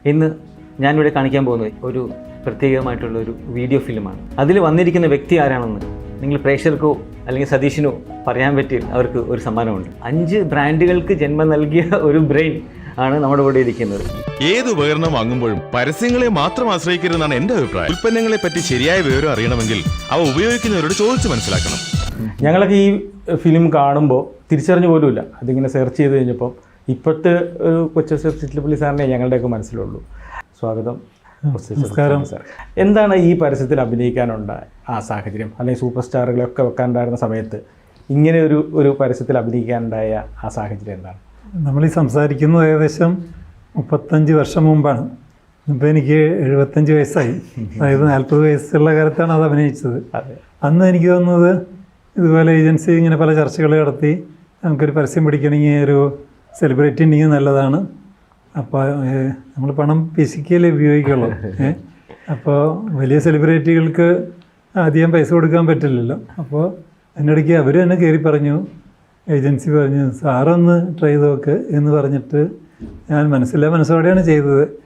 ഇന്ന് ഞാനിവിടെ കാണിക്കാൻ പോകുന്നത് ഒരു പ്രത്യേകമായിട്ടുള്ള ഒരു വീഡിയോ ഫിലിമാണ്. അതിൽ വന്നിരിക്കുന്ന വ്യക്തി ആരാണെന്ന് നിങ്ങൾ പ്രേക്ഷകർക്കോ അല്ലെങ്കിൽ സതീഷിനോ പറയാൻ പറ്റി അവർക്ക് ഒരു സമ്മാനമുണ്ട്. 5 ബ്രാൻഡുകൾക്ക് ജന്മം നൽകിയ ഒരു ബ്രെയിൻ ആണ് നമ്മുടെ കൂടെ ഇരിക്കുന്നത്. ഏത് ഉപകരണം വാങ്ങുമ്പോഴും പരസ്യങ്ങളെ മാത്രം ആശ്രയിക്കരുതെന്നാണ് എന്റെ അഭിപ്രായം. ഉൽപ്പന്നങ്ങളെ പറ്റി ശരിയായ വിവരം അറിയണമെങ്കിൽ അവ ഉപയോഗിക്കുന്നവരോട് ചോദിച്ചു മനസ്സിലാക്കണം. ഞങ്ങളൊക്കെ ഈ ഫിലിം കാണുമ്പോൾ തിരിച്ചറിഞ്ഞു പോലുമില്ല. അതിങ്ങനെ സെർച്ച് ചെയ്ത് കഴിഞ്ഞപ്പോൾ ഇപ്പോഴത്തെ ഒരു കൊച്ചു ചിറ്റലപ്പള്ളി സാറിനെ ഞങ്ങളുടെയൊക്കെ മനസ്സിലുള്ളൂ. സ്വാഗതം. നമസ്കാരം സാർ. എന്താണ് ഈ പരസ്യത്തിൽ അഭിനയിക്കാനുണ്ട ആ സാഹചര്യം, അല്ലെങ്കിൽ സൂപ്പർ സ്റ്റാറുകളൊക്കെ വെക്കാനുണ്ടായിരുന്ന സമയത്ത് ഇങ്ങനെ ഒരു പരസ്യത്തിൽ അഭിനയിക്കാനുണ്ടായ ആ സാഹചര്യം എന്താണ്? നമ്മൾ ഈ സംസാരിക്കുന്നത് ഏകദേശം 35 വർഷം മുമ്പാണ്. ഇപ്പോൾ എനിക്ക് 75 വയസ്സായി. അതായത് 40 വയസ്സുള്ള കാലത്താണ് അത് അഭിനയിച്ചത്. അന്ന് എനിക്ക് തോന്നുന്നത് ഇതുപോലെ ഏജൻസി ഇങ്ങനെ പല ചർച്ചകൾ നടത്തി നമുക്കൊരു പരസ്യം പിടിക്കണമെങ്കിൽ ഒരു സെലിബ്രിറ്റി ഉണ്ടെങ്കിൽ നല്ലതാണ്. അപ്പോൾ നമ്മൾ പണം ഫിസിക്കലി ഉപയോഗിക്കുള്ളൂ. അപ്പോൾ വലിയ സെലിബ്രിറ്റികൾക്ക് അധികം പൈസ കൊടുക്കാൻ പറ്റില്ലല്ലോ. അപ്പോൾ അതിനിടയ്ക്ക് അവർ തന്നെ കയറി പറഞ്ഞു, ഏജൻസി പറഞ്ഞു സാറൊന്ന് ട്രൈ ചെയ്ത് നോക്ക് എന്ന് പറഞ്ഞിട്ട് ഞാൻ മനസ്സിലോടെയാണ് ചെയ്തത്.